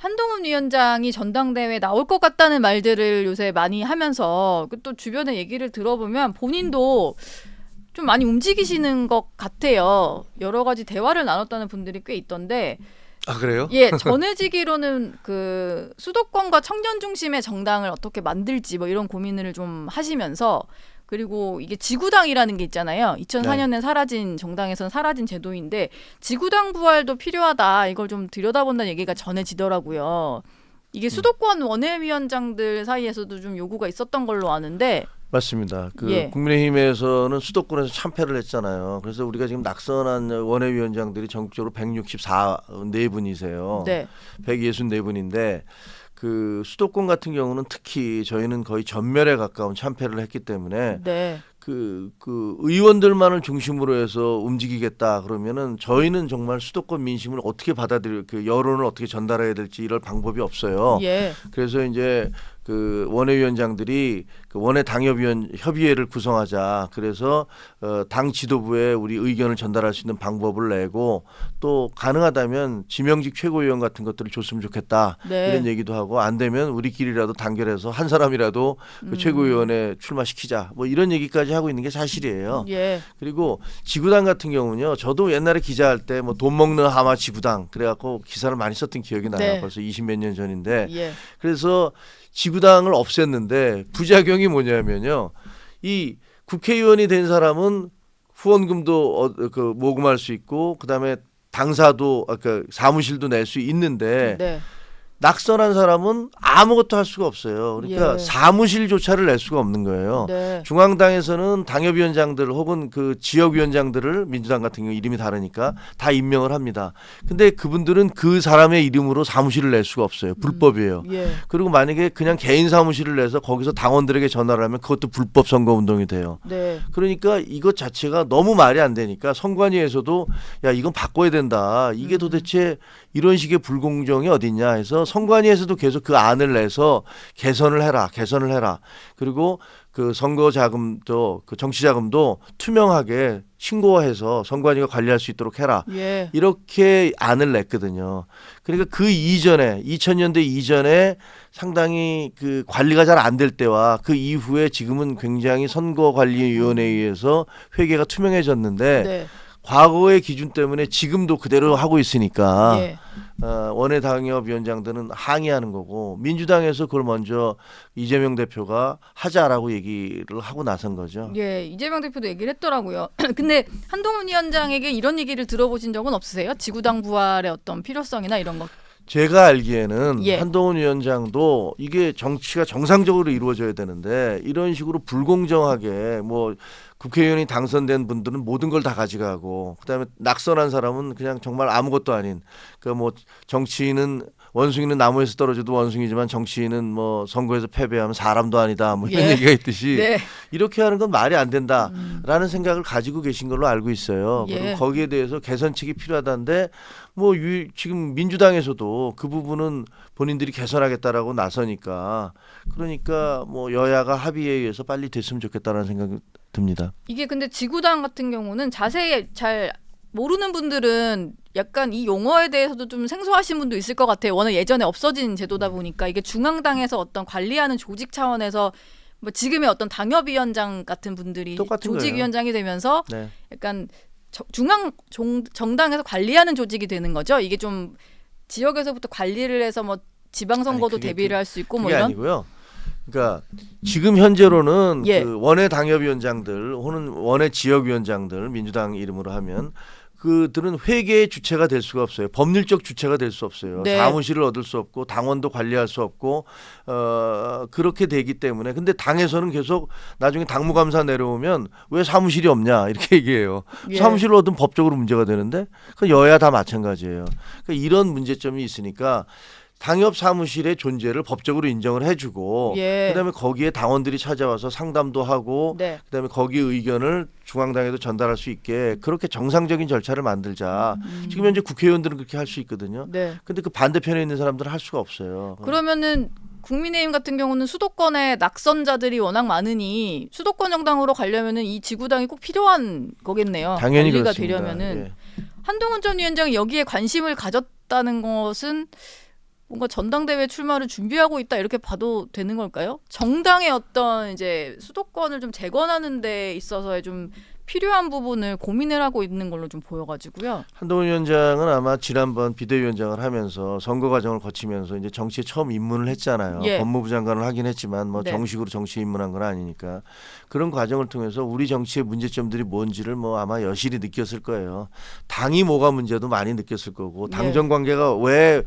한동훈 위원장이 전당대회에 나올 것 같다는 말들을 요새 많이 하면서 또 주변의 얘기를 들어보면 본인도 좀 많이 움직이시는 것 같아요. 여러 가지 대화를 나눴다는 분들이 꽤 있던데. 아 그래요? 예, 전해지기로는 그 수도권과 청년 중심의 정당을 어떻게 만들지 뭐 이런 고민을 좀 하시면서, 그리고 이게 지구당이라는 게 있잖아요. 2004년에 사라진 정당에서는 사라진 제도인데 지구당 부활도 필요하다. 이걸 좀 들여다본다는 얘기가 전해지더라고요. 이게 수도권 원외위원장들 사이에서도 좀 요구가 있었던 걸로 아는데. 맞습니다. 예. 국민의힘에서는 수도권에서 참패를 했잖아요. 그래서 우리가 지금 낙선한 원외위원장들이 전국적으로 164분이세요. 네. 164분인데 그 수도권 같은 경우는 특히 저희는 거의 전멸에 가까운 참패를 했기 때문에 네. 그 의원들만을 중심으로 해서 움직이겠다 그러면은 저희는 정말 수도권 민심을 어떻게 그 여론을 어떻게 전달해야 될지 이럴 방법이 없어요. 예. 그래서 이제 그 원외위원장들이 그 원외 당협위원 협의회를 구성하자. 그래서 당 지도부에 우리 의견을 전달할 수 있는 방법을 내고 또 가능하다면 지명직 최고위원 같은 것들을 줬으면 좋겠다. 네. 이런 얘기도 하고 안 되면 우리끼리라도 단결해서 한 사람이라도 그 최고위원에 출마시키자. 뭐 이런 얘기까지 하고 있는 게 사실이에요. 예. 그리고 지구당 같은 경우는요. 저도 옛날에 기자할 때 뭐 돈 먹는 하마 지구당 그래갖고 기사를 많이 썼던 기억이 나요. 네. 벌써 20몇 년 전인데. 예. 그래서 지구당을 없앴는데 부작용이 뭐냐면요. 이 국회의원이 된 사람은 후원금도 모금할 수 있고 그다음에 당사도 그 사무실도 낼 수 있는데 네. 낙선한 사람은 아무것도 할 수가 없어요. 그러니까 예. 사무실조차를 낼 수가 없는 거예요. 네. 중앙당에서는 당협위원장들 혹은 그 지역위원장들을 민주당 같은 경우 이름이 다르니까 다 임명을 합니다. 근데 그분들은 그 사람의 이름으로 사무실을 낼 수가 없어요. 불법이에요. 예. 그리고 만약에 그냥 개인 사무실을 내서 거기서 당원들에게 전화를 하면 그것도 불법 선거운동이 돼요. 네. 그러니까 이것 자체가 너무 말이 안 되니까 선관위에서도 야 이건 바꿔야 된다. 이게 도대체 이런 식의 불공정이 어딨냐 해서 선관위에서도 계속 그 안을 내서 개선을 해라. 그리고 그 선거 자금도 그 정치 자금도 투명하게 신고해서 선관위가 관리할 수 있도록 해라. 예. 이렇게 안을 냈거든요. 그러니까 그 이전에 2000년대 이전에 상당히 그 관리가 잘 안 될 때와 그 이후에 지금은 굉장히 선거관리위원회에 의해서 회계가 투명해졌는데 네. 과거의 기준 때문에 지금도 그대로 하고 있으니까 예. 원외 당협위원장들은 항의하는 거고 민주당에서 그걸 먼저 이재명 대표가 하자라고 얘기를 하고 나선 거죠. 예, 이재명 대표도 얘기를 했더라고요. 근데 한동훈 위원장에게 이런 얘기를 들어보신 적은 없으세요? 지구당 부활의 어떤 필요성이나 이런 것. 제가 알기에는 예. 한동훈 위원장도 이게 정치가 정상적으로 이루어져야 되는데 이런 식으로 불공정하게 뭐 국회의원이 당선된 분들은 모든 걸 다 가져가고 그다음에 낙선한 사람은 그냥 정말 아무것도 아닌 그 뭐 정치인은 원숭이는 나무에서 떨어져도 원숭이지만 정치인은 뭐 선거에서 패배하면 사람도 아니다 뭐 이런 예. 얘기가 있듯이 네. 이렇게 하는 건 말이 안 된다라는 생각을 가지고 계신 걸로 알고 있어요. 예. 그리고 거기에 대해서 개선책이 필요하다는데 뭐 지금 민주당에서도 그 부분은 본인들이 개선하겠다라고 나서니까 그러니까 뭐 여야가 합의에 의해서 빨리 됐으면 좋겠다라는 생각이 듭니다. 이게 근데 지구당 같은 경우는 자세히 잘 모르는 분들은 약간 이 용어에 대해서도 좀 생소하신 분도 있을 것 같아요. 워낙 예전에 없어진 제도다 보니까 이게 중앙당에서 어떤 관리하는 조직 차원에서 뭐 지금의 어떤 당협위원장 같은 분들이 똑같은 조직위원장이 되면서 네. 약간 중앙 정당에서 관리하는 조직이 되는 거죠. 이게 좀 지역에서부터 관리를 해서 뭐 지방선거도 아니, 대비를 할 수 있고 뭐 그게 이런. 아니고요. 그러니까 지금 현재로는 예. 그 원외 당협위원장들 혹은 원외 지역위원장들 민주당 이름으로 하면 그들은 회계의 주체가 될 수가 없어요. 법률적 주체가 될 수 없어요. 네. 사무실을 얻을 수 없고 당원도 관리할 수 없고 그렇게 되기 때문에 근데 당에서는 계속 나중에 당무감사 내려오면 왜 사무실이 없냐 이렇게 얘기해요. 예. 사무실을 얻으면 법적으로 문제가 되는데 그 여야 다 마찬가지예요. 그러니까 이런 문제점이 있으니까 당협 사무실의 존재를 법적으로 인정을 해주고 예. 그다음에 거기에 당원들이 찾아와서 상담도 하고 네. 그다음에 거기 의견을 중앙당에도 전달할 수 있게 그렇게 정상적인 절차를 만들자. 지금 현재 국회의원들은 그렇게 할 수 있거든요. 네. 근데 그 반대편에 있는 사람들은 할 수가 없어요. 그러면은 국민의힘 같은 경우는 수도권에 낙선자들이 워낙 많으니 수도권 정당으로 가려면은 이 지구당이 꼭 필요한 거겠네요. 당연히 관리가 그렇습니다. 되려면은 예. 한동훈 전 위원장이 여기에 관심을 가졌다는 것은 뭔가 전당대회 출마를 준비하고 있다 이렇게 봐도 되는 걸까요? 정당의 어떤 이제 수도권을 좀 재건하는 데 있어서의 좀 필요한 부분을 고민을 하고 있는 걸로 좀 보여가지고요. 한동훈 위원장은 아마 지난번 비대위원장을 하면서 선거 과정을 거치면서 이제 정치에 처음 입문을 했잖아요. 예. 법무부 장관을 하긴 했지만 뭐 네. 정식으로 정치에 입문한 건 아니니까 그런 과정을 통해서 우리 정치의 문제점들이 뭔지를 뭐 아마 여실히 느꼈을 거예요. 당이 뭐가 문제도 많이 느꼈을 거고 당정 관계가 왜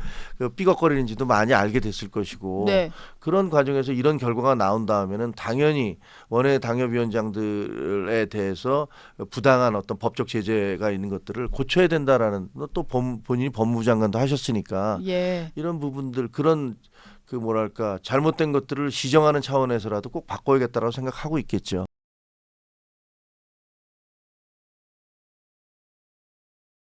삐걱거리는지도 많이 알게 됐을 것이고 네. 그런 과정에서 이런 결과가 나온 다음에는 당연히 원외 당협위원장들에 대해서 부당한 어떤 법적 제재가 있는 것들을 고쳐야 된다라는 또 본인이 법무부 장관도 하셨으니까 예. 이런 부분들 그런 그 뭐랄까 잘못된 것들을 시정하는 차원에서라도 꼭 바꿔야겠다라고 생각하고 있겠죠.